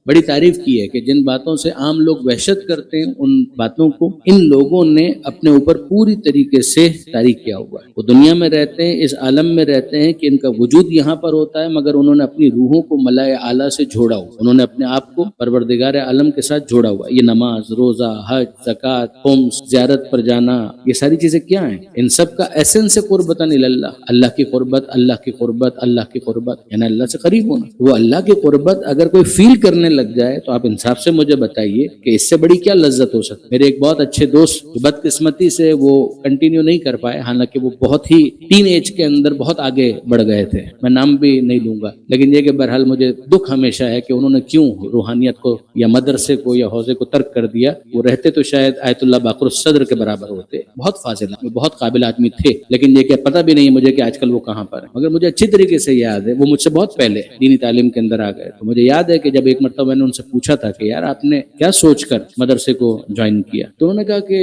بڑی تعریف کی ہے کہ جن باتوں سے عام لوگ وحشت کرتے ہیں ان باتوں کو ان لوگوں نے اپنے اوپر پوری طریقے سے طاری کیا ہوا ہے۔ وہ دنیا میں رہتے ہیں، اس عالم میں رہتے ہیں کہ ان کا وجود یہاں پر ہوتا ہے، مگر انہوں نے اپنی روحوں کو ملائے اعلیٰ سے جوڑا ہوا، انہوں نے اپنے آپ کو پروردگار عالم کے ساتھ جوڑا ہوا۔ یہ نماز، روزہ، حج، زکوٰۃ، خمس، زیارت پر جانا، یہ ساری چیزیں کیا ہیں؟ ان سب کا ایسنس قربتاً اللہ، اللہ کی قربت، اللہ کی قربت، اللہ کی قربت، یعنی اللہ سے قریب ہونا۔ وہ اللہ کی قربت اگر کوئی فیل کرنے لگ جائے تو آپ انصاف سے مجھے بتائیے کہ اس سے بڑی کیا لذت ہو سکتی ہے۔ میرے ایک بہت اچھے دوست بدقسمتی سے وہ کنٹینیو نہیں کر پائے، حالانکہ وہ بہت ہی ٹین ایج کے اندر بہت آگے بڑھ گئے تھے، میں نام بھی نہیں لوں گا، لیکن یہ کہ بہرحال مجھے دکھ ہمیشہ ہے کہ انہوں نے کیوں روحانیت کو یا مدرسے کو یا حوزے کو ترک کر دیا۔ وہ رہتے تو شاید آیت اللہ باقر الصدر کے برابر ہوتے، بہت فاضل آدمی، بہت قابل آدمی تھے، لیکن یہ کہ پتہ بھی نہیں مجھے کہ آج کل وہ کہاں پر ہے۔ مگر مجھے اچھی طریقے سے یاد ہے وہ مجھ سے بہت پہلے دینی تعلیم کے اندر آ گئے، تو مجھے یاد ہے کہ جب ایک مرتبہ میں نے ان سے پوچھا تھا کہ یار آپ نے کیا سوچ کر مدرسے کو جوائن کیا، تو انہوں نے کہا کہ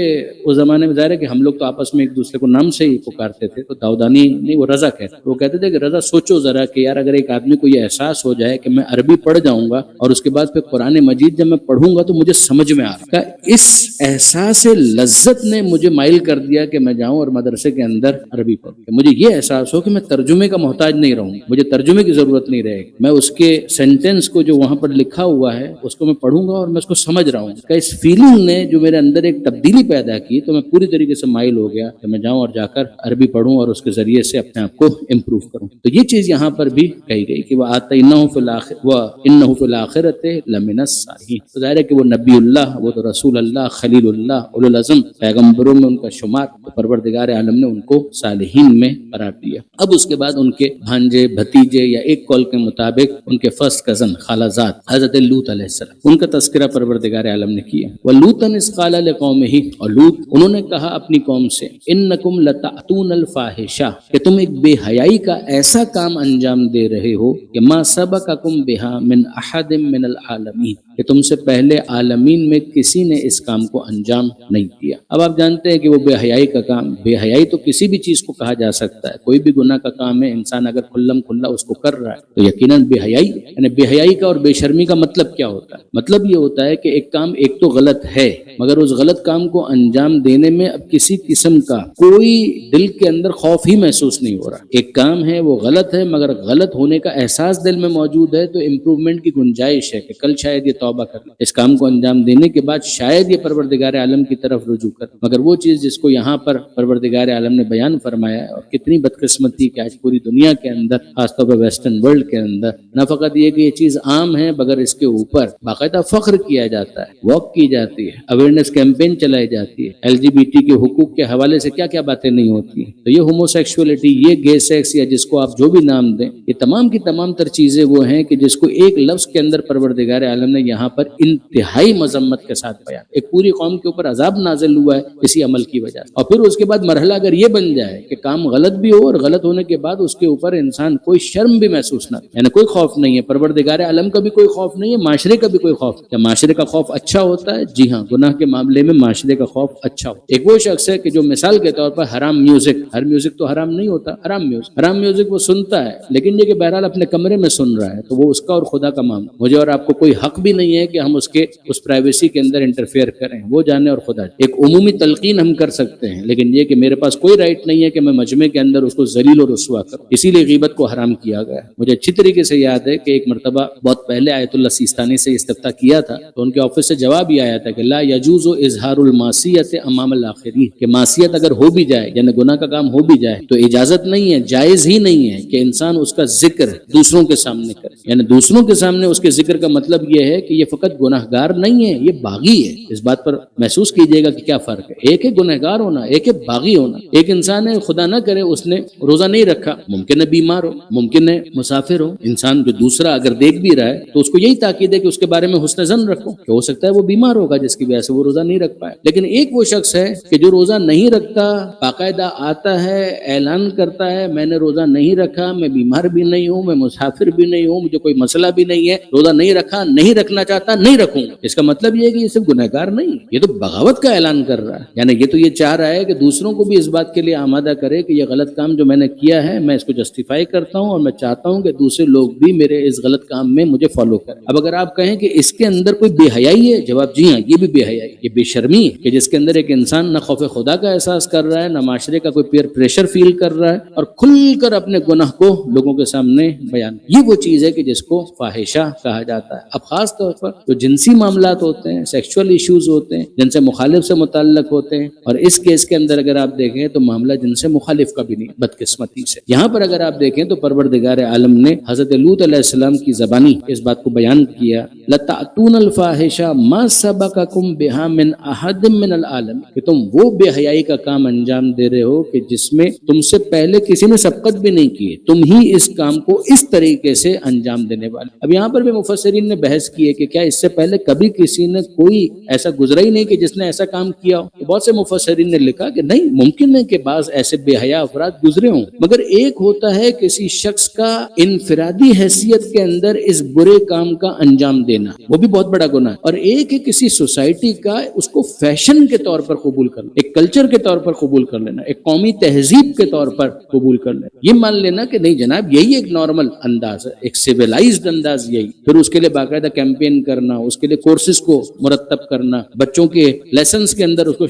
اس زمانے میں ظاہر ہے کہ ہم لوگ تو آپس میں ایک دوسرے کو نام سے ہی پکارتے تھے، تو داؤدانی نہیں، وہ رضا کہتے، وہ کہتے تھے کہ رضا سوچو ذرا کہ یار اگر ایک آدمی کو یہ احساس ہو جائے کہ میں عربی پڑھ جاؤں گا اور اس کے بعد پھر قرآن مجید جب میں پڑھوں گا تو مجھے سمجھ میں آ رہا ہے، اس احساس لذت نے مجھے مائل کر دیا کہ میں جاؤں اور مدرسے کے اندر عربی پڑھوں، کہ مجھے یہ احساس ہو کہ میں ترجمے کا محتاج نہیں رہوں، مجھے ترجمے کی ضرورت نہیں رہے گی، میں اس کے سینٹینس کو جو وہاں پر لکھا ہوا ہے اس کو میں پڑھوں گا اور میں اس کو سمجھ رہا ہوں۔ کہ اس فیلنگ نے جو میرے اندر ایک تبدیلی پیدا کی تو میں پوری طریقے سے مائل ہو گیا کہ میں جاؤں اور جا کر عربی پڑھوں اور اس کے ذریعے سے اپنے آپ کو امپروو کروں۔ تو یہ چیز یہاں پر بھی کہی گئی کہ وَإِنَّهُ فِي الْآخِرَةِ لَمِنَ الصَّالِحِينَ، تو ظاہر ہے کہ وہ نبی اللہ، وہ تو رسول اللہ، خلیل اللہ، اولو العزم پیغمبروں میں ان کا شمار، تو پروردگار عالم نے ان کو صالحین میں قرار دیا۔ اب اس کے بعد ان کے بھانجے، بھتیجے، یا ایک قول کے مطابق ان کے فرسٹ کزن، خالہ زاد حضرت لوط علیہ السلام، ان کا تذکرہ پروردگار عالم نے کیا۔ وَلُوطًا إِذْ قَالَ لِقَوْمِهِ، اور لوط انہوں نے کہا اپنی قوم سے، إِنَّكُمْ لَتَأْتُونَ الْفَاحِشَةَ، کہ تم ایک بے حیائی کا ایسا کام انجام دے رہے ہو کہ مَا سَبَقَكُمْ بِهَا مِنْ أَحَدٍ مِنَ الْعَالَمِينَ، کہ تم سے پہلے عالمین میں کسی نے اس کام کو انجام نہیں دیا۔ اب آپ جانتے ہیں کہ وہ بے حیائی کا کام، بے حیائی تو کسی بھی چیز کو کہا جا سکتا ہے، کوئی بھی گناہ کا کام ہے، انسان اگر کھلم کھلا اس کو کر رہا ہے تو یقیناً بے حیائی، یعنی بے حیائی کا اور بے شرمی کا مطلب کیا ہوتا ہے؟ مطلب یہ ہوتا ہے کہ ایک کام ایک تو غلط ہے، مگر اس غلط کام کو انجام دینے میں اب کسی قسم کا کوئی دل کے اندر خوف ہی محسوس نہیں ہو رہا۔ ایک کام ہے وہ غلط ہے، مگر غلط ہونے کا احساس دل میں موجود ہے، تو امپروومنٹ کی گنجائش ہے کہ کل شاید یہ توبہ کر لیں، اس کام کو انجام دینے کے بعد شاید یہ پروردگار عالم کی طرف رجوع کر۔ مگر وہ چیز جس کو یہاں پر پروردگار عالم نے بیان فرمایا ہے، اور کتنی بدقسمتی کہ آج پوری دنیا کے اندر، خاص طور پر ویسٹرن ورلڈ کے اندر، نہ فقط یہ کہ یہ چیز عام ہے، مگر اس کے اوپر باقاعدہ فخر کیا جاتا ہے، واک کی جاتی ہے، اویئرنیس کیمپین چلائی جاتی ہے، LGBT کے حقوق کے حوالے سے کیا کیا باتیں نہیں ہوتی ہیں۔ تو یہ ہومو سیکشولیٹی، یہ گے سیکس، یا جس کو آپ جو بھی نام دیں، یہ تمام کی تمام تر چیزیں وہ ہیں کہ جس کو ایک لفظ کے اندر پروردگار عالم نے یہاں پر انتہائی مذمت کے ساتھ بیان، ایک پوری قوم کے اوپر عذاب نازل ہوا ہے اسی عمل کی وجہ سے۔ اور پھر اس کے بعد مرحلہ اگر یہ بن جائے کہ کام غلط بھی ہو اور غلط ہونے کے بعد اس کے اوپر انسان کوئی شرم بھی محسوس نہ، یعنی کوئی خوف نہیں ہے، پروردگار عالم کا بھی کوئی خوف نہیں ہے، معاشرے کا بھی کوئی خوف۔ کیا معاشرے کا خوف اچھا ہوتا ہے؟ جی ہاں، گناہ کے معاملے میں معاشرے کا خوف اچھا ہوتا ہے۔ ایک وہ شخص ہے کہ جو مثال کے طور پر حرام میوزک، ہر میوزک تو حرام نہیں ہوتا، حرام میوزک وہ سنتا ہے، لیکن یہ کہ بہرحال اپنے کمرے میں سن رہا ہے، تو وہ اس کا اور خدا کا معاملہ، مجھے اور آپ کو کوئی حق بھی نہیں ہے کہ ہم اس پرائیویسی کے اندر انٹرفیئر کریں، وہ جانے اور خدا جانے۔ ایک عمومی تلقین ہم کر سکتے ہیں، لیکن یہ کہ میرے پاس کوئی رائٹ نہیں ہے کہ میں مجمع کے اندر اس کو ذلیل اور رسوا کروں، اسی لیے غیبت کو حرام کیا گیا ہے۔ مجھے اچھی طریقے سے یاد ہے کہ ایک مرتبہ بہت پہلے آیت اللہ سیستانی سے استفتاء کیا تھا، تو ان کے آفس سے جواب یہ آیا تھا کہ لا یجوز اظہار المعصیت امام الاخرین، کہ معصیت اگر ہو بھی جائے، یعنی گناہ کا کام ہو بھی جائے، تو اجازت نہیں ہے، جائز ہی نہیں ہے کہ انسان اس کا ذکر دوسروں کے سامنے کرے، یعنی دوسروں کے سامنے اس کے ذکر کا مطلب یہ ہے کہ یہ فقط گناہگار نہیں ہے، یہ باغی ہے۔ اس بات پر محسوس کیجئے گا کہ کیا فرق ہے، ایک ہے گنہگار ہونا، ایک ہے باغی ہونا۔ ایک انسان ہے خدا نہ کرے اس نے روزہ نہیں رکھا، ممکن ہے بیمار ہو، ممکن ہے مسافر ہو، انسان جو دوسرا اگر دیکھ بھی رہا ہے تو اس کو یہی تاکید ہے کہ اس کے بارے میں حسن ظن رکھو کہ ہو سکتا ہے وہ بیمار ہوگا جس کی وجہ سے وہ روزہ نہیں رکھ پائے۔ لیکن ایک وہ شخص ہے کہ جو روزہ نہیں رکھتا، باقاعدہ آتا ہے، اعلان کرتا ہے میں نے روزہ نہیں رکھا، میں بیمار بھی نہیں ہوں، میں مسافر بھی نہیں ہوں، مجھے کوئی مسئلہ بھی نہیں ہے، روزہ نہیں رکھا، نہیں رکھنا رکھنا چاہتا نہیں رکھوں گا، اس کا مطلب یہ ہے کہ یہ صرف گنہگار نہیں، یہ تو بغاوت کا اعلان کر رہا ہے. یعنی یہ تو یہ چاہ رہا ہے کہ دوسروں کو بھی اس بات کے لیے آمادہ کرے کہ یہ غلط کام جو میں نے کیا ہے میں اس کو جسٹیفائی کرتا ہوں، اور میں چاہتا ہوں کہ دوسرے لوگ بھی میرے اس غلط کام میں مجھے فالو کریں. اب اگر آپ کہیں کہ اس کے اندر کوئی بے حیائی ہے، جواب جی ہاں، یہ بھی بے حیائی، یہ بے شرمی ہے کہ جس کے اندر ایک انسان نہ خوف خدا کا احساس کر رہا ہے، نہ معاشرے کا کوئی پیئر پریشر فیل کر رہا ہے، اور کھل کر اپنے گناہ کو لوگوں کے سامنے بیان. یہ وہ چیز ہے کہ جس کو فاحشہ کہا جاتا ہے. اب خاص طور پر جو جنسی معاملات ہوتے ہیں، سیکشول ایشوز ہوتے ہیں، جن سے مخالف سے متعلق ہوتے ہیں، اور اس کیس کے اندر اگر آپ دیکھیں تو معاملہ جن سے مخالف کا بھی نہیں، بدقسمتی سے. یہاں پر اگر آپ دیکھیں تو پروردگار عالم نے حضرت لوط علیہ السلام کی زبانی اس بات کو بیان کیا، لَتَأْتُونَ الْفَاحِشَةَ مَا سَبَقَكُمْ بِهَا مِنْ أَحَدٍ مِنَ الْعَالَمِينَ، کہ تم وہ بے حیائی کا کام انجام دے رہے ہو کہ جس میں تم سے پہلے کسی نے سبقت بھی نہیں کی، تم ہی اس کام کو اس طریقے سے انجام دینے والے. اب یہاں پر بھی مفسرین نے بحث کی ہے کہ کیا اس سے پہلے کبھی کسی نے کوئی ایسا گزرا ہی نہیں کہ جس نے ایسا کام کیا ہو. بہت سے مفسرین نے لکھا کہ نہیں، ممکن ہے کہ بعض ایسے بے حیا افراد گزرے ہوں، مگر ایک ہوتا ہے کسی شخص کا انفرادی حیثیت کے اندر اس برے کام کا انجام دینا، وہ بھی بہت بڑا گناہ ہے، اور ایک ہے کسی سوسائٹی کا اس کو فیشن کے طور پر قبول کرنا، ایک کلچر کے طور پر قبول کر لینا، ایک قومی تہذیب کے طور پر قبول کر لینا، یہ مان لینا کہ نہیں جناب یہی ایک نارمل انداز ہے، ایک سیویلائزڈ انداز یہی. پھر اس کے لیے باقاعدہ کیمپین کرنا، اس کے لیے کورسز کو مرتب کرنا، بچوں کے لیسنز کے اندر اس کو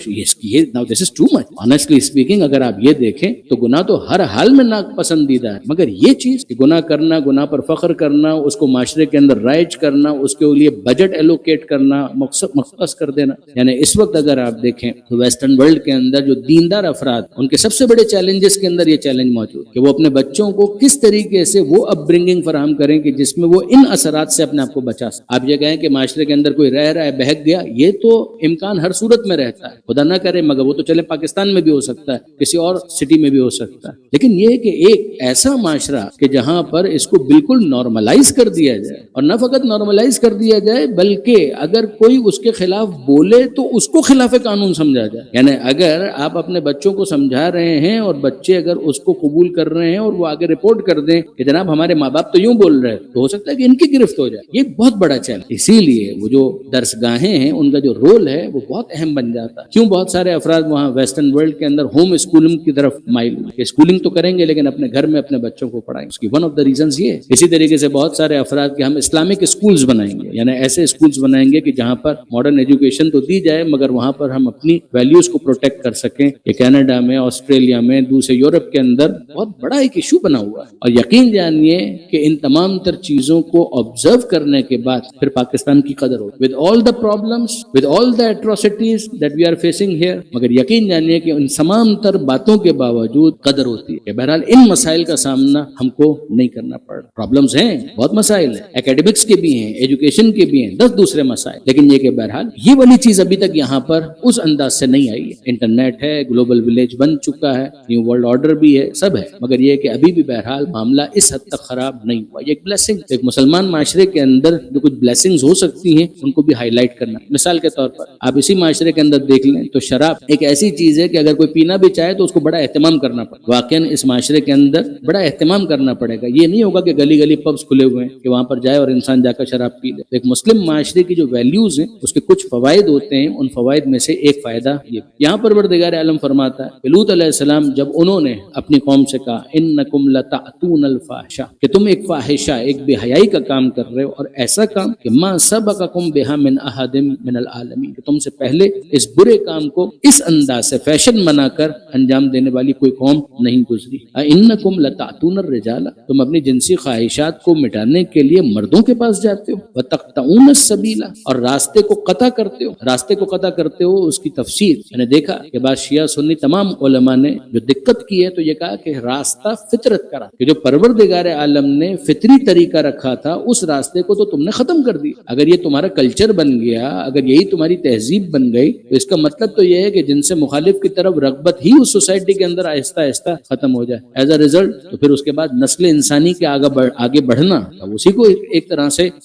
now this is too much. Honestly speaking اگر آپ یہ دیکھیں تو گناہ تو ہر حال میں ناپسندیدہ ہے، مگر یہ چیز کہ گناہ کرنا، گناہ پر فخر کرنا، اس کو معاشرے کے اندر رائج کرنا، اس کے لیے بجٹ ایلوکیٹ کرنا، مختص کر دینا. یعنی اس وقت اگر آپ دیکھیں تو ویسٹرن ورلڈ کے اندر جو دیندار افراد، ان کے سب سے بڑے چیلنجز کے اندر یہ چیلنج موجود کہ وہ اپنے بچوں کو کس طریقے سے وہ اپ برنگنگ فراہم کریں کہ جس میں وہ ان اثرات سے اپنے آپ کو بچا سکیں. آپ یہ کہیں کہ معاشرے کے اندر کوئی رہ رہا ہے، بہک گیا، یہ تو امکان ہر صورت میں رہتا ہے، خدا نہ کرے مگر وہ تو چلے پاکستان میں بھی ہو سکتا ہے، کسی اور سٹی میں بھی ہو سکتا ہے. لیکن یہ کہ ایک ایسا معاشرہ کہ جہاں پر اس کو بالکل نارملائز کر دیا جائے، اور نہ فقط نارملائز کر دیا جائے بلکہ اگر کوئی اس کے خلاف بولے تو اس کو خلاف قانون سمجھا جائے. یعنی اگر آپ اپنے بچوں کو سمجھا رہے ہیں اور بچے اگر اس کو قبول کر رہے ہیں اور وہ آگے رپورٹ کر دیں کہ جناب ہمارے ماں باپ تو یوں بول رہے ہیں، تو ہو سکتا ہے کہ ان کی گرفت ہو جائے. یہ بہت بڑا چیلنج. اسی لیے وہ جو درسگاہیں ہیں ان کا جو رول ہے وہ بہت اہم بن جاتا ہے. کیوں بہت سارے افراد وہاں ویسٹرن ورلڈ کے اندر ہوم اسکولنگ کی طرف مائل ہوئے کہ اسکولنگ تو کریں گے لیکن اپنے گھر میں اپنے بچوں کو پڑھائیں. اس کی ون آف دا ریزنز یہ ہے. اسی طریقے سے بہت سارے افراد کہ ہم اسلامک اسکولز بنائیں گے، یعنی ایسے اسکولز بنائیں گے کہ جہاں پر ماڈرن ایجوکیشن تو دی جائے مگر وہاں پر ہم اپنی ویلیوز کو پروٹیکٹ کر سکیں. یہ کینیڈا میں، آسٹریلیا میں، دوسرے یورپ کے اندر بہت بڑا ایک ایشو بنا ہوا ہے. اور یقین جانیے کہ ان تمام تر چیزوں کو آبزرو کرنے کے بعد پھر پاکستان کی قدر ہوگی. with all the problems, with all the atrocities that we are facing here, مگر یقین جانیے کہ ان تمام تر باتوں کے باوجود قدر ہوتی ہے. بہرحال ان مسائل کا سامنا ہم کو نہیں کرنا پڑ رہا. پرابلمز ہیں، بہت مسائل ہیں، اکیڈمکس کے بھی ہیں، ایجوکیشن کے بھی ہیں، 10 دوسرے مسائل، لیکن یہ کہ بہرحال یہ والی چیز ابھی تک یہاں پر اس انداز سے نہیں آئی ہے. انٹرنیٹ ہے، گلوبل ولیج بن چکا ہے، نیو ورلڈ آرڈر بھی ہے، سب ہے، مگر یہ کہ ابھی بھی بہرحال معاملہ اس حد تک خراب نہیں ہوا. یہ ایک بلیسنگ، ایک مسلمان معاشرے کے اندر جو کچھ بلیسنگز ہو سکتی ہیں ان کو بھی ہائی لائٹ کرنا. مثال کے طور پر آپ اسی معاشرے کے اندر دیکھ لیں تو شراب ایک ایسی چیز ہے کہ اگر کوئی پینا بھی چاہے تو اس کو بڑا اہتمام کرنا پڑے. واقعاً اس معاشرے کے اندر بڑا اہتمام کرنا پڑے گا. یہ نہیں ہوگا کہ گلی گلی پبس کھلے ہوئے ہیں کہ وہاں پر جائے اور انسان جا کر شراب پی لے. ایک مسلم معاشرے کی جو ویلیوز ہیں اس کے کچھ فوائد ہوتے ہیں. ان فوائد میں سے ایک فائدہ یہ یہاں پر پروردگار عالم فرماتا ہے کہ لوط علیہ السلام جب انہوں نے اپنی قوم سے کہا انکم لتأتون الفاحشہ، کہ تم ایک فاحشہ، ایک بے حیائی کا کام کر رہے ہو، اور ایسا کام کہ ما سبقکم بہا من احد من العالمین، کہ تم سے پہلے اس برے کام کو اس انداز سے فیشن بنا کر انجام دینے والی کوئی قوم نہیں گزری. انکم لتأتون الرجال، تم اپنی جنسی خواہشات کو مٹانے کے لیے مردوں کے پاس جاتے ہو، وتقطعون السبیل، اور راستے کو قطع کرتے ہو. راستے کو قطع کرتے ہو اس کی تفسیر میں نے دیکھا کہ بعض شیعہ سنی تمام علماء نے جو دقت کی ہے تو یہ کہا کہ راستہ فطرت کا، کہ جو پروردگار عالم نے فطری طریقہ رکھا تھا اس راستے کو تو تم نے ختم کر دیا. اگر یہ تمہارا کلچر بن گیا، اگر یہی تمہاری تہذیب بن گئی تو اس کا مطلب تو یہ ہے کہ جن سے مخالف کی طرف رغبت ہی اس سوسائٹی کے اندر آہستہ آہستہ ختم ہو جائے. ایز اے ریزلٹ تو پھر اس کے بعد نسل انسانی کے آگے بڑھنا اسی کو ایک طرح سے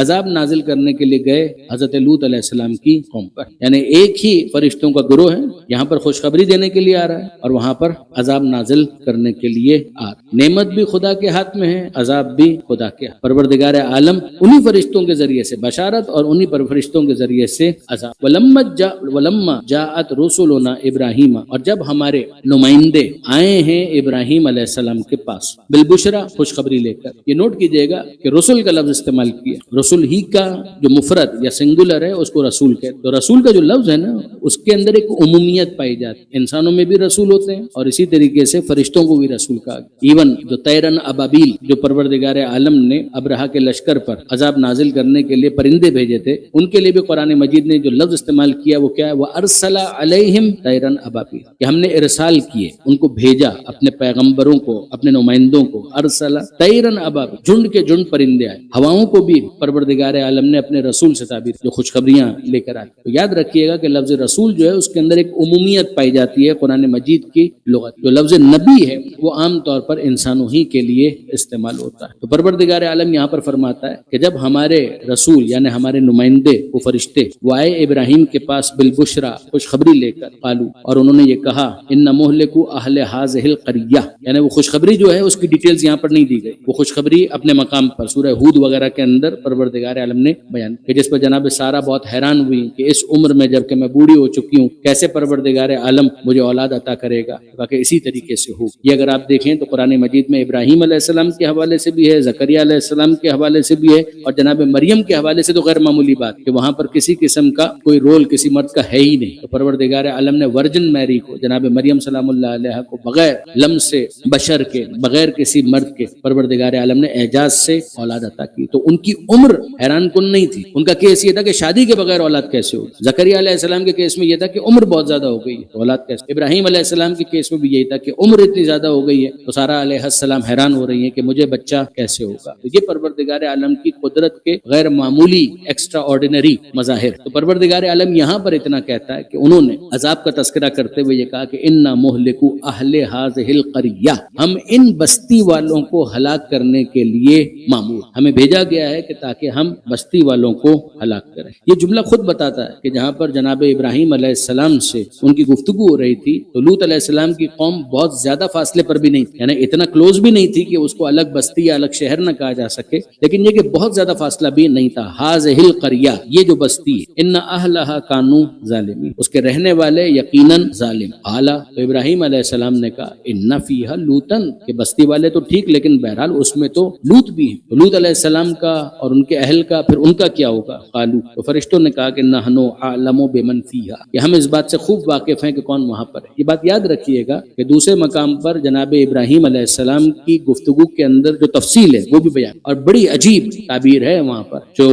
عذاب نازل کرنے کے لیے گئے حضرت لوط علیہ السلام کی قوم پر. یعنی ایک ہی فرشتوں کا گروہ ہے, یہاں پر خوشخبری دینے کے لیے آ رہا ہے اور وہاں پر عذاب نازل کرنے کے لیے آ رہا ہے. نعمت بھی خدا کے ہاتھ میں ہے, عذاب بھی خدا کے ہاتھ. پروردگار عالم انہی فرشتوں کے ذریعے سے بشارت اور انہی فرشتوں کے ذریعے سے عذاب. ولما جاءت رسلنا ابراہیم, اور جب ہمارے نمائندے آئے ہیں ابراہیم علیہ السلام کے پاس, بالبشرا خوشخبری لے کر. یہ نوٹ کیجئے گا کہ رسول کا لفظ استعمال کیا, رسول ہی کا جو مفرد یا سنگولر ہے اس کو رسول کہتے ہیں. تو رسول کا جو لفظ ہے نا اس کے اندر ایک عمومیت پائی جاتی ہے. انسانوں میں بھی رسول ہوتے ہیں اور اسی طریقے سے فرشتوں کو بھی رسول کہا گیا. ایون جو طیرن ابابیل جو پروردگار عالم نے ابرہا کے لشکر پر عذاب نازل کرنے کے لیے پرندے بھیجے تھے, ان کے لیے بھی قرآن مجید نے جو لفظ استعمال کیا وہ کیا ہے, وَأَرْسَلَ عَلَيْهِمْ طَيْرًا أَبَابِيلَ, کہ ہم نے ارسال کیے, ان کو بھیجا, اپنے پیغمبروں کو, اپنے نمائندوں کو. ارسل طیرن ابابیل, جھنڈ کے جھنڈ پرندے آئے. ہواؤں کو بھی پروردگار عالم نے اپنے رسول سے تعبیر جو خوشخبریاں لے کر آئے. تو یاد رکھیے گا کہ لفظ رسول جو ہے اس کے اندر ایک عمومیت پائی جاتی ہے قرآن مجید کی لغت. جو لفظ نبی ہے وہ عام طور پر انسانوں ہی کے لیے استعمال ہوتا ہے. تو پروردگار عالم یہاں پر فرماتا ہے کہ جب ہمارے رسول یعنی ہمارے نمائندے وہ فرشتے وہ آئے ابراہیم کے پاس بالبشرا خوشخبری لے کر, قالو, اور انہوں نے یہ کہا, ان مہلکو اہل ہذہ القریہ, یعنی وہ خوشخبری جو ہے اس کی ڈیٹیلز یہاں پر نہیں دی گئی. وہ خوشخبری اپنے مقام پر سورہ ہود وغیرہ کے اندر پروردگار عالم نے بیان کہ جس پر جناب سارہ بہت حیران ہوئی کہ اس عمر میں جب کہ میں بوڑھی ہو چکی ہوں کیسے پروردگار عالم مجھے اولاد عطا کرے گا, تاکہ اسی طریقے سے ہو. یہ اگر آپ دیکھیں تو قرآن مجید میں ابراہیم علیہ السلام کے حوالے سے بھی ہے, زکریا علیہ السلام کے حوالے سے بھی ہے, اور جناب مریم کے حوالے سے تو غیر معمولی بات کہ وہاں پر کسی قسم کا کوئی رول کسی مرد کا ہے ہی نہیں. تو پروردگار عالم نے ورجن میری کو, جناب مریم سلام اللہ علیہ کو, بغیر لمس سے, بشر کے, بغیر کسی مرد کے پروردگار عالم نے اعجاز سے اولاد عطا کی. تو ان کی عمر حیران کن نہیں تھی. ان کا کیس یہ تھا کہ شادی کے بغیر اولاد کیسے ہو. زکریا علیہ السلام کے کیس میں یہ تھا کہ عمر بہت زیادہ ہو گئی ہے, اولاد کیسے. ابراہیم علیہ السلام کے کیس میں بھی یہی تھا کہ عمر اتنی زیادہ ہو گئی ہے تو سارہ علیہ السلام حیران ہو رہی ہیں کہ مجھے بچہ کیسے ہوگا. تو یہ پروردگار عالم کی قدرت کے غیر معمولی ایکسٹرا آرڈینری مظاہر. تو پروردگار عالم یہاں پر اتنا کہتا ہے کہ انہوں نے عذاب کا تذکرہ کرتے ہوئے یہ کہا کہ انا مہلکو اہل ہذہ القریہ, ہم ان بستی والوں کو ہلاک کرنے کے لیے مامور, ہمیں بھیجا گیا ہے کہ تاکہ ہم بستی والوں کو ہلاک کریں. یہ جملہ خود بتاتا ہے کہ جہاں پر جناب ابراہیم علیہ السلام سے ان کی گفتگو ہو رہی تھی تو لوط علیہ السلام کی قوم بہت زیادہ فاصلے پر بھی نہیں تھی, یعنی اتنا کلوز بھی نہیں تھی کہ اس کو الگ بستی یا الگ شہر نہ کہا جا سکے, لیکن یہ کہ بہت زیادہ فاصلہ بھی نہیں تھا. ہذہ القریہ, یہ جو بستی ہے, ان اہلھا کانوا ظالمین, اس کے رہنے والے یقیناً ظالم. اعلیٰ, تو ابراہیم علیہ السلام نے کہا ان فیہا لوطن, کہ بستی والے تو ٹھیک لیکن بہرحال اس میں تو لوط بھی ہے. لوط علیہ السلام کا اور ان کے اہل کا پھر ان کا کیا ہوگا. قالو, تو فرشتوں نے کہا کہ نحن اعلم بمن فیہا, کہ ہم اس بات سے خوب واقف ہیں کہ کون وہاں پر ہے. یہ بات یاد رکھیے گا کہ دوسرے مقام پر جناب ابراہیم علیہ السلام کی گفتگو کے اندر جو تفصیل ہے وہ بھی بیان, اور بڑی عجیب تعبیر ہے وہاں پر جو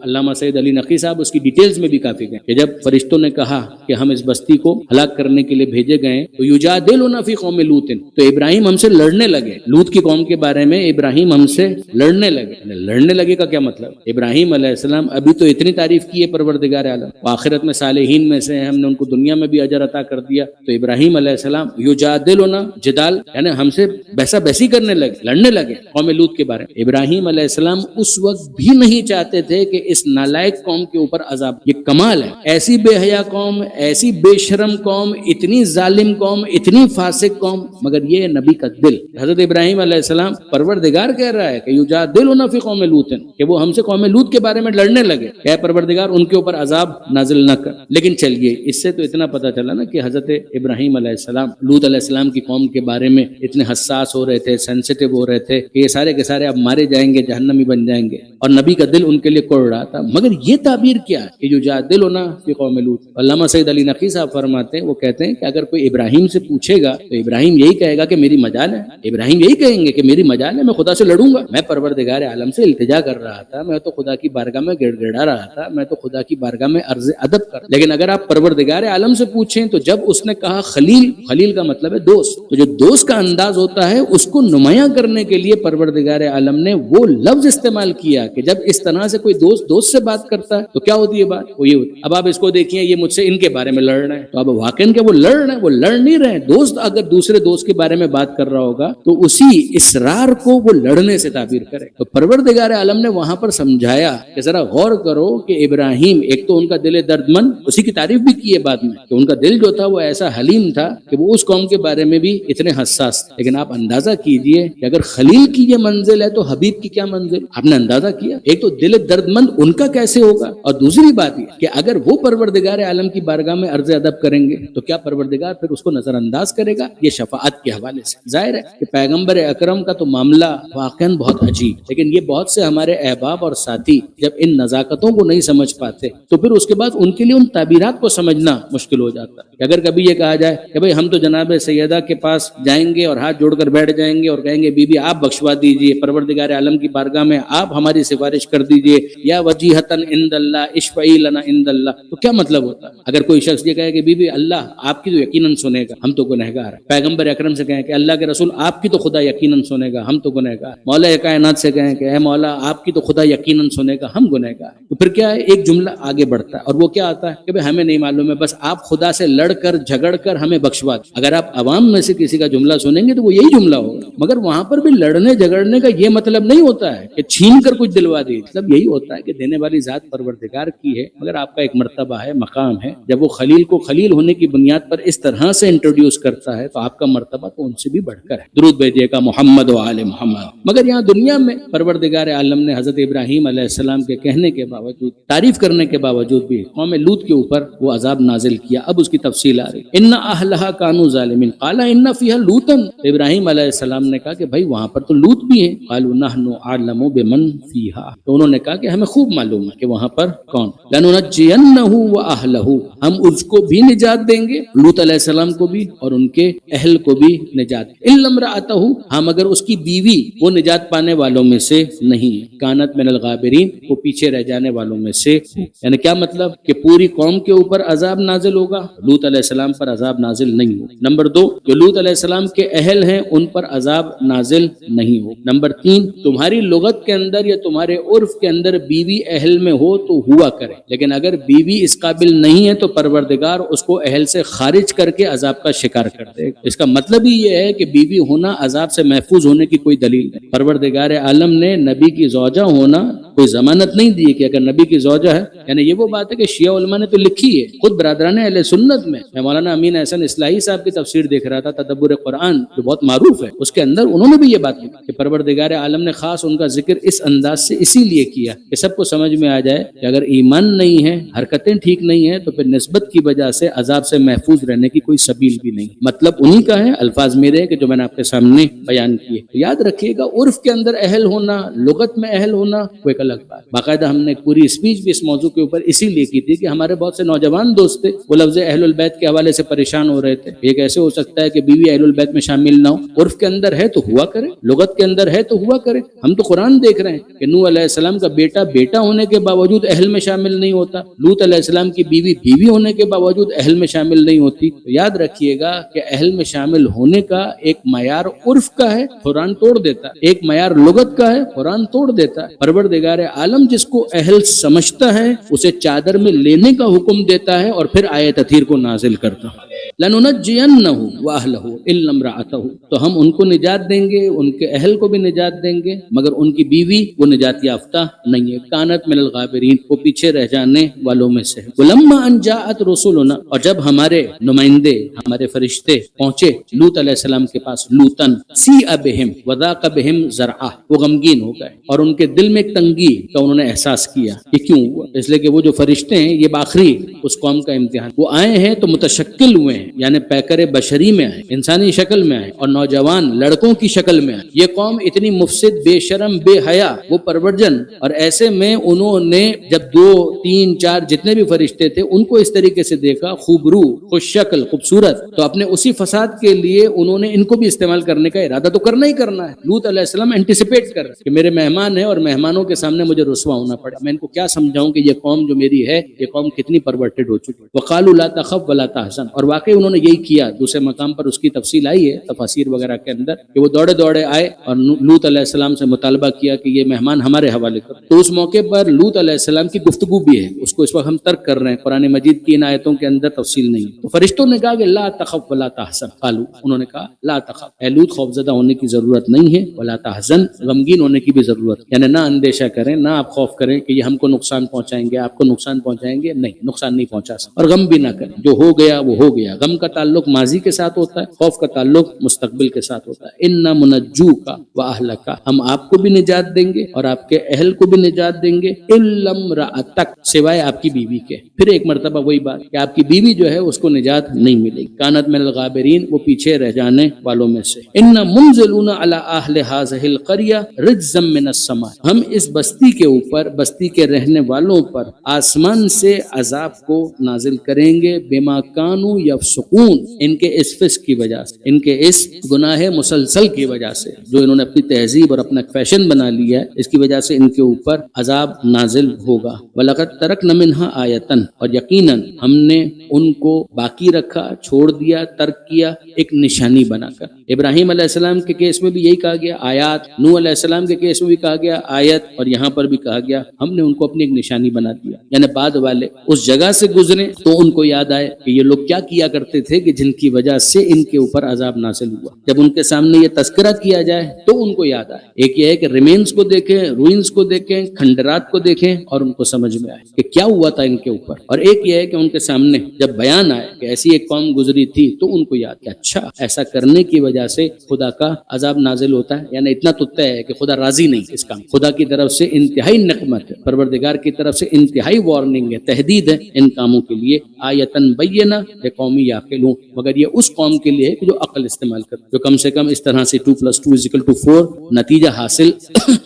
علامہ سید علی نقی صاحب اس کی ڈیٹیلز میں بھی کافی گئے کہ جب فرشتوں نے کہا کہ ہم اس بستی کو ہلاک کرنے کے لیے بھیجے گئے تو یجادلنا فی قوم لوط, تو ابراہیم ہم سے لڑنے لگے. لوط کی قوم کے بارے میں ابراہیم ہم سے لڑنے لگے. لڑنے لگے کا کیا مطلب؟ ابراہیم علیہ السلام ابھی تو اتنی تعریف کی ہے پروردگار عالم, آخرت میں صالحین میں سے ہم نے ان کو دنیا میں بھی اجر عطا کر دیا. تو ابراہیم علیہ السلام یجادلنا, جدال یعنی ہم سے بحثا بحثی کرنے لگے, لڑنے لگے قوم لوط کے بارے میں. ابراہیم علیہ السلام اس وقت بھی نہیں چاہتے تھے کہ اس نالائق قوم کے اوپر عذاب. یہ کمال ہے, ایسی بے حیا قوم, ایسی بے شرم قوم, اتنی ظالم قوم, اتنی فاسق قوم, مگر یہ نبی کا دل. حضرت ابراہیم علیہ السلام پروردگار کہہ رہا ہے کہ یجادلنا فی قوم لوط, کہ وہ ہم سے قوم لوط کے بارے میں لڑنے لگے, کہ پروردگار ان کے اوپر عذاب نازل نہ کر. لیکن چلیے اس سے تو اتنا پتہ چلا نا کہ حضرت ابراہیم علیہ السلام لوط علیہ السلام کی قوم کے بارے میں اتنے حساس ہو رہے تھے, سینسیٹیو ہو رہے تھے کہ یہ سارے کے سارے اب مارے جائیں گے, جہنمی بن جائیں گے, اور نبی کا دل ان کے لیے کوڑ رہا تھا. مگر یہ تعبیر کیا ہے کہ یجادلنا فی قوم لوط. علامہ سید علی نقی صاحب فرماتے ہیں, وہ کہتے ہیں کہ اگر کوئی ابراہیم سے پوچھے گا تو ابراہیم یہی کہے گا کہ میری مجال ہے. ابراہیم یہی کہیں گے کہ میری مجال ہے, میں خدا سے لڑوں گا. میں پروردگار عالم سے التجا کر رہا تھا, میں تو خدا کی بارگاہ میں گڑ گڑا رہا تھا, میں تو خدا کی بارگاہ میں عرض ادب کر. لیکن اگر آپ پروردگار عالم سے پوچھیں تو جب اس نے کہا خلیل, خلیل کا مطلب ہے دوست, تو جو دوست کا انداز ہوتا ہے اس کو نمایاں کرنے کے لیے پروردگار عالم نے وہ لفظ استعمال کیا کہ جب اس طرح سے کوئی دوست سے بات کرتا ہے تو کیا ہوتی ہے بات, وہ یہ ہوتی. اب آپ اس کو دیکھیے, یہ مجھ سے ان کے بارے میں لڑ رہے ہیں, تو اب واقعاً کہ وہ لڑ رہے ہیں, وہ لڑ نہیں رہے ہیں. دوست اگر دوسرے دوست کے بارے میں بات کر رہا ہوگا تو اسی اصرار کو وہ لڑنے سے تعبیر کرے. تو پروردگار پروردگار عالم نے وہاں پر سمجھایا کہ ذرا غور کرو کہ ابراہیم، ایک تو ان کا دل درد مند، اسی کی تعریف بھی کی ہے بعد میں کہ ان کا دل جو تھا وہ ایسا حلیم تھا کہ وہ اس قوم کے بارے میں بھی اتنے حساس تھے. لیکن آپ اندازہ کیجئے کہ اگر خلیل کی یہ منزل ہے تو حبیب کی کیا منزل. آپ نے اندازہ کیا ایک تو دل درد مند ان کا کیسے ہوگا، اور دوسری بات یہ کہ اگر وہ پروردگار عالم کی بارگاہ میں عرض ادب کریں گے تو کیا پروردگار پھر اس کو نظر انداز کرے گا. یہ شفاعت کے حوالے سے ظاہر ہے کہ پیغمبر اکرم کا تو معاملہ واقعاً بہت عجیب. لیکن یہ بہت سے ہمارے احباب اور ساتھی جب ان نزاکتوں کو نہیں سمجھ پاتے تو پھر اس کے بعد ان کے لیے ان تعبیرات کو سمجھنا مشکل ہو جاتا ہے. کہ اگر کبھی یہ کہا جائے کہ بھئی ہم تو جناب سیدہ کے پاس جائیں گے اور ہاتھ جوڑ کر بیٹھ جائیں گے اور کہیں گے بی بی آپ بخشوا دیجئے، پروردگار عالم کی بارگاہ میں آپ ہماری سفارش کر دیجئے، یا وجیہتن عند اللہ اشفعی لنا عند اللہ، تو کیا مطلب ہوتا ہے؟ اگر کوئی شخص یہ کہے کہ بی بی اللہ آپ کی تو یقیناً سنے گا، ہم تو گنہگار ہیں. پیغمبر اکرم سے کہیں کہ اللہ کے رسول آپ کی تو خدا یقیناً سنے گا، ہم تو گنہگار. مولا کائنات سے کہیں کہ اے مولا آپ کی تو خدا یقیناً سنے گا، ہم گنہگار. تو پھر کیا ہے، ایک جملہ آگے بڑھتا ہے اور وہ کیا آتا ہے کہ بھئی ہمیں نہیں معلوم ہے، بس آپ خدا سے لڑ کر جھگڑ کر ہمیں بخشوا دیں. اگر آپ عوام میں سے کسی کا جملہ سنیں گے تو وہ یہی جملہ ہوگا. مگر وہاں پر بھی لڑنے جھگڑنے کا یہ مطلب نہیں ہوتا ہے کہ چھین کر کچھ دلوا دی. مطلب یہی ہوتا ہے کہ دینے والی ذات پروردگار کی ہے، مگر آپ کا ایک مرتبہ ہے، مقام ہے. جب وہ خلیل کو خلیل ہونے کی بنیاد پر اس طرح سے انٹروڈیوس کرتا ہے تو آپ کا مرتبہ تو ان سے بھی بڑھ کر ہے. درود بھیجیے گا محمد و آل محمد. مگر یہاں دنیا میں پروردگار عالم نے حضرت ابراہیم علیہ السلام کے کہنے کے باوجود، تعریف کرنے کے باوجود بھی قوم لوط کے اوپر وہ عذاب نازل کیا. اب اس کی تفصیل آ رہی. ان اہلھا کانوا ظالمین قال ان فیھا لوطا. ابراہیم علیہ السلام نے کہا کہ بھائی وہاں پر تو لوط بھی ہیں. قالوا نحن اعلم بمن فیھا. تو انہوں نے کہا کہ ہمیں خوب معلوم ہے کہ وہاں پر کون. لننجینہ واہلہ. ہم اس کو بھی نجات دیں گے، لوط علیہ السلام کو بھی اور ان کے اہل کو بھی نجات. الا امرأتہ. ہم اگر اس کی بیوی وہ نجات پانے والوں میں سے نہیں ہے. کانت من الغابرین. وہ پیچھے رہ جانے والوں میں سے. یعنی کیا مطلب کہ پوری قوم کے اوپر عذاب نازل ہوگا، لوط علیہ السلام پر عذاب نازل نہیں ہوگا. نمبر 2 جو لوط علیہ السلام کے اہل ہیں ان پر عذاب نازل نہیں ہو. نمبر 3 تمہاری لغت کے اندر یا تمہارے عرف کے اندر بیوی اہل میں ہو تو ہوا کرے، لیکن اگر بیوی اس قابل نہیں ہے تو پروردگار اس کو اہل سے خارج کر کے عذاب کا شکار کر دے. اس کا مطلب ہی یہ ہے کہ بیوی ہونا عذاب سے محفوظ ہونے کی کوئی دلیل نہیں. پروردگار عالم نے نبی کی زوجہ ہونا کوئی ضمانت نہیں دی کہ اگر نبی کی زوجہ ہے، یعنی یہ وہ بات ہے کہ شیعہ علماء نے تو لکھی ہے. خود برادران اہل سنت میں مولانا امین احسن اصلاحی صاحب کی تفسیر دیکھ رہا تھا تدبر قرآن جو بہت معروف ہے، اس کے اندر انہوں نے بھی یہ بات لکھی کہ پروردگار عالم نے خاص ان کا ذکر اس انداز سے اسی لیے کیا کہ سب کو سمجھ میں آ جائے کہ اگر ایمان نہیں ہے، حرکتیں ٹھیک نہیں ہیں، تو پھر نسبت کی وجہ سے عذاب سے محفوظ رہنے کی کوئی سبیل بھی نہیں. مطلب انہی کا ہے، الفاظ میرے کہ جو میں نے آپ کے سامنے بیان کیے. یاد رکھیے گا عرف کے اندر اہل ہونا، لغت میں اہل ہونا وہ ایک الگ بات. باقاعدہ ہم نے پوری اسپیچ بھی اس موضوع کے اوپر اسی لیے کی تھی کہ ہمارے بہت سے نوجوان دوست تھے وہ لفظ اہل البیت کے حوالے سے پریشان ہو رہے تھے. یہ کیسے ہو سکتا ہے کہ بیوی اہل البیت میں شامل نہ ہو؟ عرف کے اندر ہے تو ہوا کرے، لغت کے اندر ہے تو ہوا کرے. ہم تو قرآن دیکھ رہے ہیں کہ نوح علیہ السلام کا بیٹا بیٹا ہونے کے باوجود اہل میں شامل نہیں ہوتا، لوط علیہ السلام کی بیوی بیوی ہونے کے باوجود اہل میں شامل نہیں ہوتی. تو یاد رکھیے گا کہ اہل میں شامل ہونے کا ایک معیار عرف کا ہے، قرآن توڑ دیتا ہے. ایک معیار لغت کا ہے، قرآن توڑ دیتا ہے. پروردگار عالم جس کو اہل سمجھتا ہے اسے چادر میں لینے کا حکم دیتا ہے اور پھر آیت تطہیر کو نازل کرتا ہے. لننجینہ واہلہ الا امرأتہ. تو ہم ان کو نجات دیں گے، ان کے اہل کو بھی نجات دیں گے، مگر ان کی بیوی وہ نجات یافتہ نہیں ہے. کانت من الغابرین. وہ پیچھے رہ جانے والوں میں سے. ولما ان جاءت رسلنا. اور جب ہمارے نمائندے، ہمارے فرشتے پہنچے لوط علیہ السلام کے پاس، لوطن سیء بہم وضاق بہم ذرعہ. وہ غمگین ہو گئے اور ان کے دل میں ایک تنگی کا انہوں نے احساس کیا. یہ کیوں ہوا؟ اس لیے کہ وہ جو فرشتے ہیں یہ بآخری اس قوم کا امتحان. وہ آئے ہیں تو متشکل ہوئے ہیں، یعنی پیکر بشری میں آئے، انسانی شکل میں آئے اور نوجوان لڑکوں کی شکل میں آئے. یہ قوم اتنی مفسد، بے شرم، بے حیا، وہ پرورجن. اور ایسے میں انہوں نے جب 2 3 4 جتنے بھی فرشتے تھے ان کو اس طریقے سے دیکھا، خوبرو، خوش شکل، خوبصورت، تو اپنے اسی فساد کے لیے انہوں نے ان کو بھی استعمال کرنے کا ارادہ تو کرنا ہی کرنا ہے. لوط علیہ السلام اینٹیسپیٹ کر کہ میرے مہمان ہیں اور مہمانوں کے سامنے مجھے رسوا ہونا پڑے. میں ان کو کیا سمجھاؤں کہ یہ قوم جو میری ہے یہ قوم کتنی پرورٹڈ ہو چکی. وقالوا لا تخف ولا تحزن. اور واقعی واقعی انہوں نے یہی کیا. دوسرے مقام پر اس کی تفصیل آئی ہے تفاسیر وغیرہ کے اندر کہ وہ دوڑے دوڑے آئے اور لوط علیہ السلام سے مطالبہ کیا کہ یہ مہمان ہمارے حوالے کر. تو اس موقع پر لوط علیہ السلام کی گفتگو بھی ہے, اس کو اس وقت ہم ترک کر رہے ہیں, قرآن مجید کی ان آیتوں کے اندر تفصیل نہیں. تو فرشتوں نے کہا کہ لا تخف ولا تحزن, قالوا, انہوں نے کہا لا تخف, اے لوط خوفزدہ ہونے کی ضرورت نہیں ہے, ولا تحزن, غمگین ہونے کی بھی ضرورت, یعنی نہ اندیشہ کریں, نہ آپ خوف کریں کہ یہ ہم کو نقصان پہنچائیں گے, آپ کو نقصان پہنچائیں گے, نہیں, نقصان نہیں پہنچا سکتے. اور غم بھی نہ کریں, جو ہو گیا وہ ہو گیا. غم کا تعلق ماضی کے ساتھ ہوتا ہے, خوف کا تعلق مستقبل کے ساتھ ہوتا ہے. انا منجوک و اہلک, ہم آپ کو بھی نجات دیں گے اور آپ کے اہل کو بھی نجات دیں گے, الا امرأتک, سوائے آپ کی بیوی کے. پھر ایک مرتبہ وہی بات کہ آپ کی بیوی جو ہے اس کو نجات نہیں ملے گی. کانت من الغابرین, وہ پیچھے رہ جانے والوں میں سے. انا منزلون علی اہل هذه القرية رجزا من السماء, ہم اس بستی کے اوپر, بستی کے رہنے والوں پر آسمان سے عذاب کو نازل کریں گے, بما كانوا يفسقون, ان کے اس فسق کی وجہ سے, ان کے اس گناہ مسلسل کی وجہ سے, جو انہوں نے اپنی تہذیب اور اپنا فیشن بنا لیا ہے, اس کی وجہ سے ان کے اوپر عذاب نازل ہوگا. وَلَقَدْ تَرَكْنَا مِنْهَا آیَةً, اور یقیناً ہم نے ان کو باقی رکھا, چھوڑ دیا, ترک کیا, ایک نشانی بنا کر. ابراہیم علیہ السلام کے کیس میں بھی یہی کہا گیا آیات, نوح علیہ السلام کے کیس میں بھی کہا گیا آیت, اور یہاں پر بھی کہا گیا ہم نے ان کو اپنی ایک نشانی بنا دیا. یعنی بعد والے اس جگہ سے گزرے تو ان کو یاد آئے کہ یہ لوگ کیا کیا کرتے تھے کہ جن کی وجہ سے ان کے اوپر عذاب نازل ہوا. جب ان کے سامنے یہ تذکرہ کیا جائے تو ان کو یاد آئے. ایک یہ ہے کہ ریمینز کو دیکھیں, روئنز کو دیکھیں, کھنڈرات کو دیکھیں اور ان کو سمجھ میں آئے کہ کیا ہوا تھا ان کے اوپر. اور ایک یہ ہے کہ ان کے سامنے جب بیان آئے کہ ایسی ایک قوم گزری تھی تو ان کو یاد کہ اچھا ایسا کرنے کی وجہ سے خدا کا عذاب نازل ہوتا ہے. یعنی اتنا تو طے ہے کہ خدا راضی نہیں اس کام, خدا کی طرف سے انتہائی نقمت ہے, پروردگار کی طرف سے انتہائی وارننگ ہے, تحدید ہے ان کاموں کے لیے. آیتن بینہ لقوم یعقلون, مگر یہ اس قوم کے لیے کہ جو عقل استعمال کرے, جو کم سے کم اس طرح سے 2+2=4 نتیجہ حاصل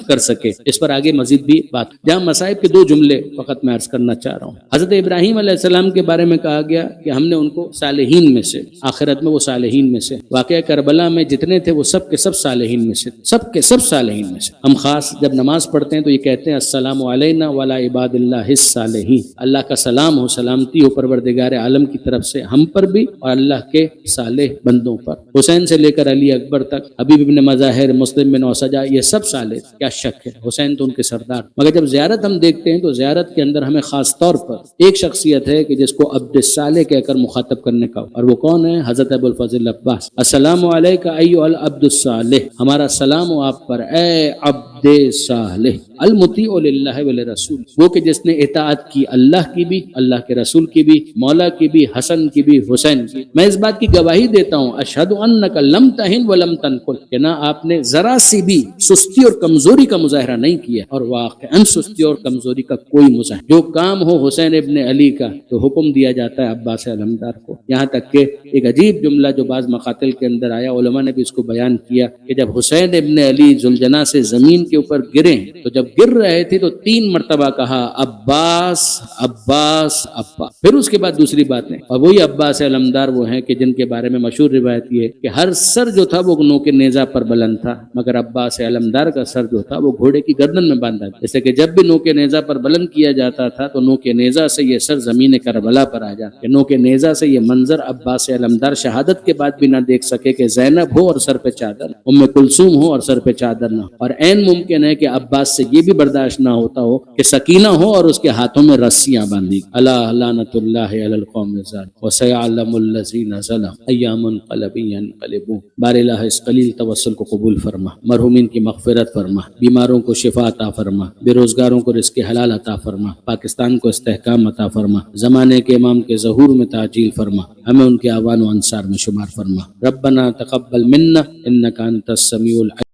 کر سکے. اس پر آگے مزید بھی بات. جہاں مصائب کے 2 جملے فقط میں عرض کرنا چاہ رہا ہوں. حضرت ابراہیم علیہ السلام کے بارے میں کہا گیا کہ ہم نے ان کو صالحین میں سے, آخرت میں وہ صالحین میں سے, واقعہ کربلا میں جتنے تھے وہ سب کے سب صالحین میں سے, سب کے سب صالحین میں سے. ہم خاص جب نماز پڑھتے ہیں تو یہ کہتے ہیں السلام علینا وعلی عباد اللہ الصالحین, اللہ کا سلام ہو, سلامتی ہو پروردگار عالم کی طرف سے ہم پر بھی اور اللہ کے صالح بندوں پر. حسین سے لے کر علی اکبر تک, حبیب ابن مظاہر, مسلم بن اوسجا, یہ سب صالح, کیا شک ہے, حسین تو ان کے سردار. مگر جب زیارت ہم دیکھتے ہیں تو زیارت کے اندر ہمیں خاص طور پر ایک شخصیت ہے کہ جس کو عبد الصالح کہہ کر مخاطب کرنے کا, اور وہ کون ہے؟ حضرت ابو الفضل عباس. السلام علیکہ ایھا العبد الصالح, ہمارا سلام ہو آپ پر اے عبد صالح, المطیع للہ ولرسول, وہ کہ جس نے اطاعت کی اللہ کی بھی, اللہ کے رسول کی بھی, مولا کی بھی, حسن کی بھی, حسین کی. میں اس بات کی گواہی دیتا ہوں اشہد انک لم تہن ولم تنقل, کہ نہ آپ نے ذرا سی بھی سستی اور کمزوری کا مظاہرہ نہیں کیا, اور واقعاً سستی اور کمزوری کا کوئی مظاہرہ. جو کام ہو حسین ابن علی کا تو حکم دیا جاتا ہے عباس علمدار کو. یہاں تک کہ ایک عجیب جملہ جو بعض مقاتل کے اندر آیا, علماء نے بھی اس کو بیان کیا کہ جب حسین ابن علی ذوالجناح سے زمین کے اوپر گرے تو جب گر رہے تھے تو 3 مرتبہ کہا عباس عباس عباس. پھر اس کے بعد دوسری بات ہے, اور وہی عباس علمدار وہ ہیں کہ جن کے بارے میں مشہور روایت یہ ہے کہ ہر سر جو تھا وہ نو کے نیزہ پر بلند تھا, مگر عباس علمدار کا سر جو تھا وہ گھوڑے کی گردن میں باندھا تھا. جیسے کہ جب بھی نو کے نیزہ پر بلند کیا جاتا تھا تو نو کے نیزہ سے یہ سر زمین کربلا پر آ جاتا. نو کے نیزہ سے یہ منظر عباس علمدار شہادت کے بعد بھی نہ دیکھ سکے کہ زینب ہو اور سر پہ چادر, ام کلثوم ہو اور سر پہ چادر نہ ہو. اور عین ممکن ہے کہ عباس سے یہ بھی برداشت نہ ہوتا ہو کہ سکینہ ہو اور اس کے ہاتھوں میں رسیاں باندھی. الا لعنت اللہ علی القوم الظالمین وسيعلم الذين ظلموا ايام منقلب ينقلبون. بار الہ اس قلیل توسل کو قبول فرما, مرحومین کی مغفرت فرما, بیماروں کو شفا عطا فرما, بے روزگاروں کو رزق حلال عطا فرما, پاکستان کو استحکام عطا فرما, زمانے کے امام کے ظہور میں تعجیل فرما, ہمیں ان کے اعوان و انصار میں شمار فرما. ربنا تقبل منا انک انت السمیع العلیم.